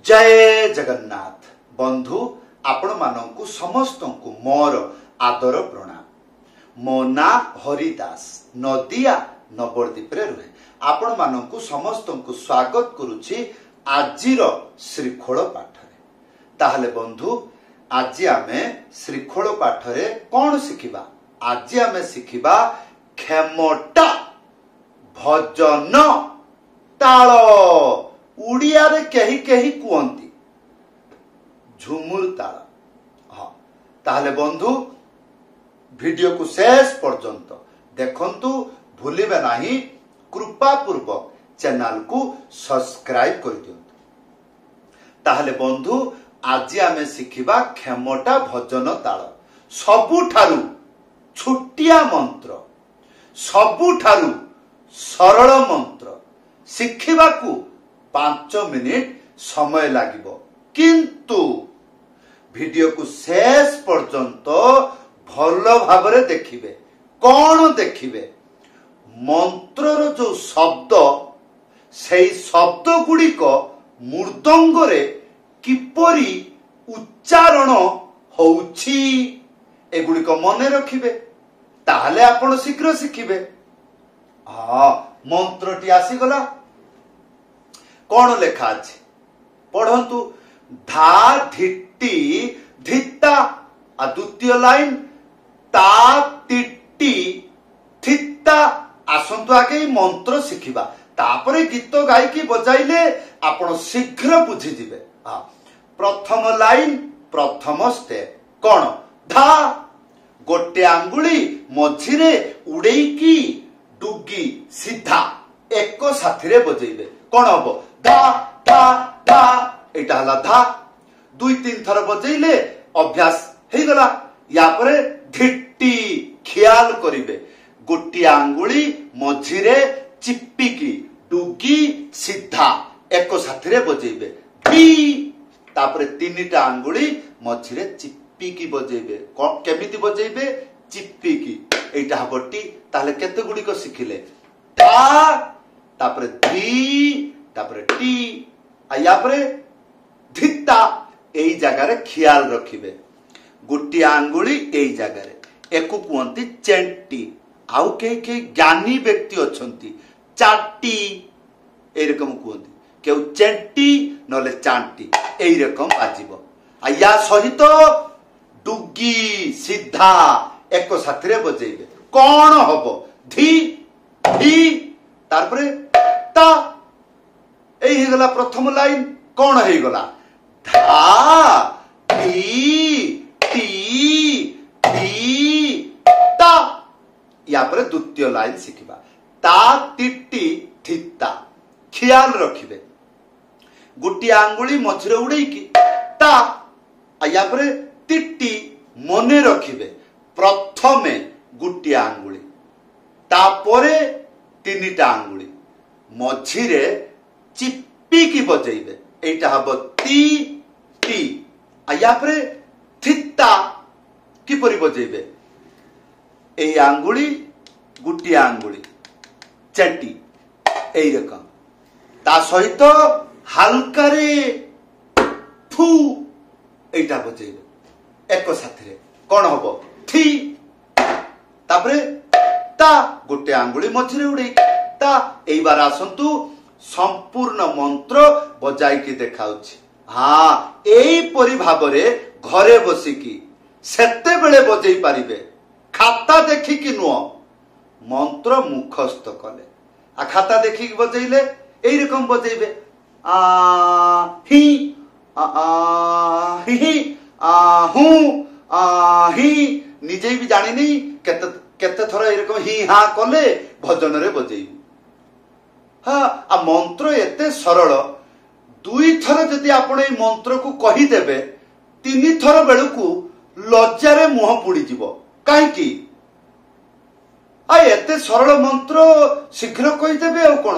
जय जगन्नाथ बंधु आपण मानू समस्त को मोर आदर प्रणाम। मो ना हरिदास नदिया नवद्वीप रुहे आपण मानू समस्त को स्वागत करुछि आजिर श्रीखोल पाठरे। ताहले बंधु आज आमे श्रीखोल पाठरे कौन शिखिबा? आज आमे शिखिबा खेमटा भजन ताल। उड़िया रे कही कही कुहंती झुमुर ताल। हाँ ताहले बंधु वीडियो को शेष पर्यंत देखंतु भूलिबे नाही। कृपा पूर्वक चैनल को सब्सक्राइब कर दियंतु। ताहले बंधु आज आमे शिखिबा खेमटा भजन ताल। सबुठारु छुटिया मंत्र, सबुठारु सरल मंत्र शिखिबाकू 5 मिनिट समय लागिबो, किंतु वीडियो को शेष पर्यंत भल भाबरे देखिबे। कौन देखिबे? मंत्रर जो शब्द सेई शब्द गुड़िक मृदंगरे किपरि उच्चारण होउछि एगुड़िक मने रखिबे, ताहले आपण शीघ्र शिखिबे। हाँ मंत्रटी आसीगला। कौन लेखा अछि पढ़ंतु। धा धिट्टी धित्ता आ द्वितीय लाइन ता तिट्टी थित्ता। आसंतु आगे मंत्र शिखिबा, तापरे गीत गायकी बजाइले आपण शीघ्र बुझी जिवे। हाँ प्रथम लाइन प्रथम स्टेप कौन? धा गोटे आंगुली मझिरे उड़ेकी डुगी सीधा एक साथी बजेइबे। कौन हबो? धा धा धा। एटा हला धा। 2-3 थर बजेइले अभ्यास हे गला। या परे धिट्टी ख्याल करिवे। गोटी आंगुली मझिरे चिप्पिकी डुगी सीधा एक साथी बजेइबे। धी तापरे 3टा आंगुली मझिरे चिप्पिकी बजेइबे। केमिति बजेइबे? चिप्पिकी। एटा हबटी। ताहले केते गुडीको शिखिले? धा तापरे धी तापरे टी या परे धित्ता। एई जगारे ख्याल रखिबे। गोटी आंगुली एई जगारे एको कुहंती चेंटी। आउ के ज्ञानी व्यक्ति अछंती चाटी एई रकम कुहंती। केउ चेंटी नले चांटी एई रकम आजिबो। आ या सहित डुगी सीधा एक साथी बजेइबे। कौन हबो? धी धी तारपरे ता। एई गला प्रथम लाइन। कौन हे गला? धा धी टी धी ता। या पर द्वितीय लाइन शिखिबा ता तिट्टी थित्ता। ख्याल रखिबे। गोटी आंगुली मझिरे उड़ेकी ता या पर तिट्टी मने रखिबे। प्रथमे गोटी आंगुली तापरे 3टा आंगुली मझिरे चिप्पिकी बजेइबे। एटा हबो ती टी। या परे थित्ता किपरि बजेइबे? एई आंगुली गुटी आंगुली चेंटी एई रकम। ता सहित हल्कारे फू एटा बजेइबे एक साथी। कौन हबो? थी तापरे ता गोटे आंगुली मझिरे उड़े ता। एई बार आसंतु संपूर्ण मंत्र बजाइकी देखाउछि। हाँ एई परि भाबरे घरे बसिकी सेते बेले बजेई पारिबे। खाता देखिकी नुह, मंत्र मुखस्थ कले। आ खाता देखिकी बजेइले एई रकम बजेइबे। ही ही हूँ ही। निजे भी जानी नहीं केते थर एई रकम ही हाँ कले भजन रे बजेइबे। हाँ आ मंत्र एते सरल। 2 थर जदि आपण ए मंत्र को कही देबे 3 थर बेलकू लज्जारे मुह पुड़ी जीवो। काहे की आ एते सरल मंत्र शीघ्र कही देबे। आ कोन?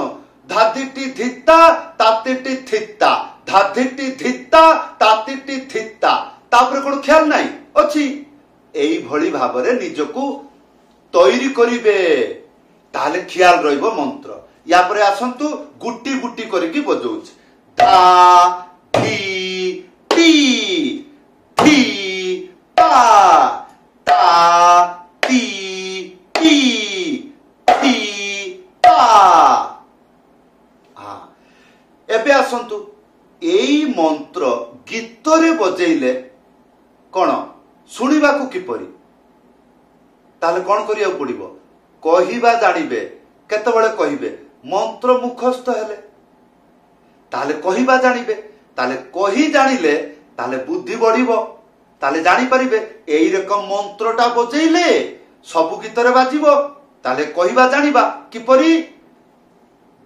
धादिटी धित्ता तातिटी थित्ता धादिटी धित्ता तातिटी थित्ता। तापर कोन ख्याल नाही अछि। एई भली भाबरे निजको तैयारी करिवे, ताहले ख्याल रहइबो मंत्र। या परे आसंतु गुटी गुटी करके बजाउछ। धा धी आसंतु एई मंत्र गीतरे बजेइले कौन शुणा किपरि ताले कौन करिया पड़िबो कहिबा जानिबे केतेबेले कहिबे मंत्र मुखस्थ हेले ताले कहिबा जानिबे ताले कहि जानिले ताले बुद्धि बढ़िबो ताले जानि परिबे एई रकम मंत्रटा बजेइले सब गीतरे बाजिबो ताले कहिबा जानिबा किपरि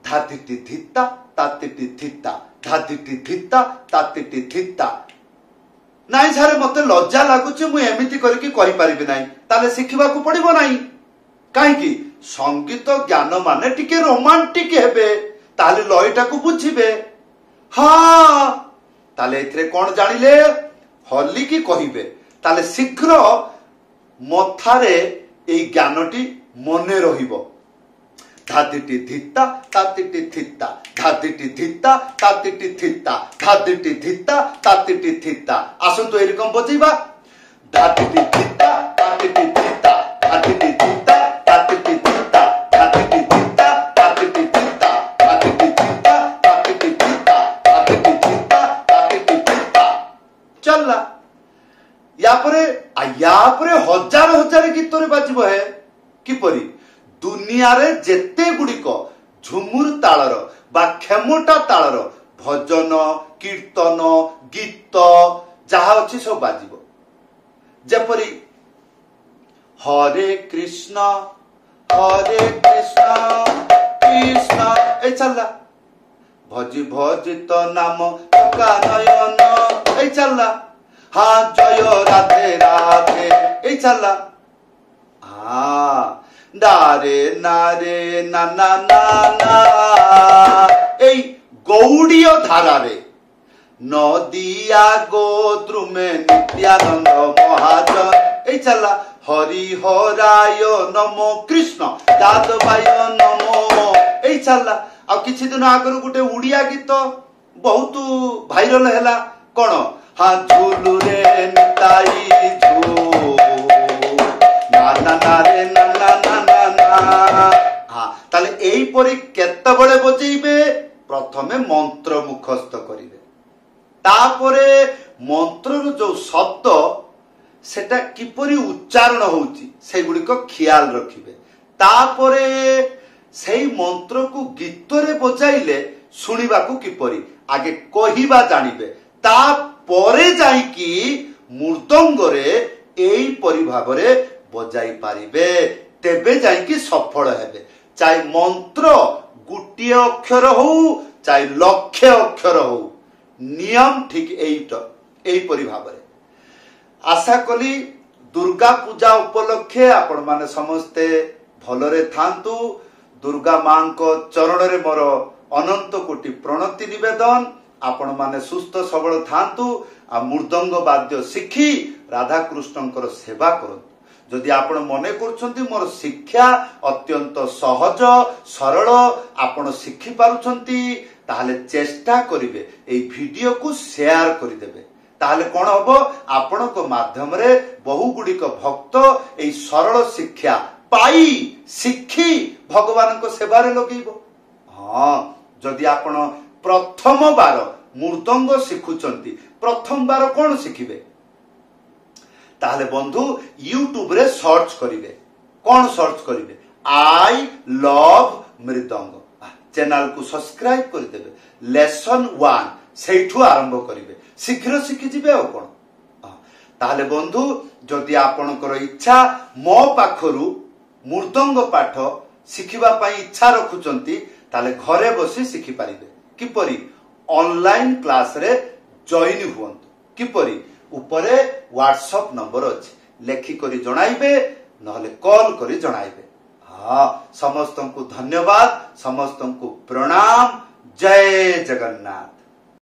धातिटी धित्ता तातिटी धित्ता धातिटी धित्ता तातिटी धित्ता नाई सारे मते लज्जा लागुचे मु एमिति करके कहि परिबे नाही ताले शिखिबा को पड़िबो नाही काहे कि संगीत ज्ञान माने टिके रोमांटिक हेबे ताले लयटा को बुझिबे हां ताले एथरे कोन जानिले हल्ली की कहिबे ताले शीघ्र मथारे एई ज्ञानटी मने रहिबो धातिटी धित्ता तातिटी धित्ता धातिटी धित्ता तातिटी धित्ता धातिटी धित्ता तातिटी धित्ता आसंतु एरकम बजेबा धातिटी धित्ता तातिटी धित्ता धातिटी धित्ता तातिटी धित्ता धातिटी धित्ता तातिटी धित्ता धातिटी धित्ता तातिटी धित्ता धातिटी धित्ता तातिटी धित्ता चलला या परे हजार हजार गीतरे बाजिबो है किपरि दुनिया रे जेते गुड़िक झुमुर तालर बा खेमटा तालर भजन कीर्तन गीत जहा अच्छी सब बाजिबो जेपरी हरे कृष्ण कृष्ण ए चलला भजी भजित नाम का नयन ए चलला हाँ जय राधे राधे ए चलला हाँ नारे नारे ना ना ना ना এই গৌড়ীয় ধারারে নদিয়া গোদ্রুমে নিত্যানন্দ মহাজন এই চালা হরি হরায় নম কৃষ্ণ যাদবায় নম এই চালা আর কিছু দিন আগর গোটে উড়িয়া গীত বহুত ভাইরাল হেলা কোন হ্যাঁ ঝুলু রে নিতাই ঝুল না না না রে না না তাহলে এইপরি কেতবেলে বজেইবে প্রথমে মন্ত্র মুখস্থ করিবে তারপরে মন্ত্রর যে শব্দ সেটা কিপরি উচ্চারণ হউচি সেইগুড়িক খিয়াল রাখিবে তারপরে সেই মন্ত্রকু গীতরে বজাইলে শুনিবাকু কিপরি আগে কহিবা জানিবে তারপরে যাইকি মৃদঙ্গরে এইপরি ভাবে বজাই পারিবে तेबे जाइकी सफल हेबे चाहे मंत्र गोटे अक्षर हो चाहे लक्ष्य अक्षर हो नियम ठीक एपरी भाव आशा कली दुर्गा पूजा उपलक्षे आपण माने समस्ते भलरे थांतु दुर्गा मां को चरण रे मोर अनंत कोटि प्रणति निवेदन आपण माने सुस्थ सबल थांतु आ मृदंग वाद्य शिखी राधा कृष्णंकर सेवा करंतु जदि आपण मने करछंती मोर शिक्षा अत्यंत सहज सरल आपण शिखि पारुछंती ताहले चेष्टा करिवे एई वीडियो को शेयर करि देबे ताहले कोन हबो आपण को माध्यम रे बहु गुडी को भक्त एई सरल शिक्षा पाई शिखि भगवान को सेवा रे लगेइबो हां जदि आपण प्रथम बार मृदंग शिखुछंती प्रथम बार कोन शिखिबे ताहले बंधु यूट्यूब रे सर्च करिवे कौन सर्च करिवे आई लव मृदंग चैनल को सब्सक्राइब कर देबे लेसन 1 सेठु आरंभ करिवे शीघ्र शिखि जिवे ओ कोन ताहले बंधु जदि आपनकर इच्छा मो पाखरु मृदंग पाठ शिखिबा पई इच्छा रखुचंती ताहले घरे बसी शिखि पारिबे किपरि ऑनलाइन क्लास रे जॉइन हुवंतु किपरि उपरे व्हाट्सएप नंबर अच्छे लेखि करी जणाइबे नहले कॉल करी जणाइबे हाँ समस्त को धन्यवाद समस्त को प्रणाम जय जगन्नाथ।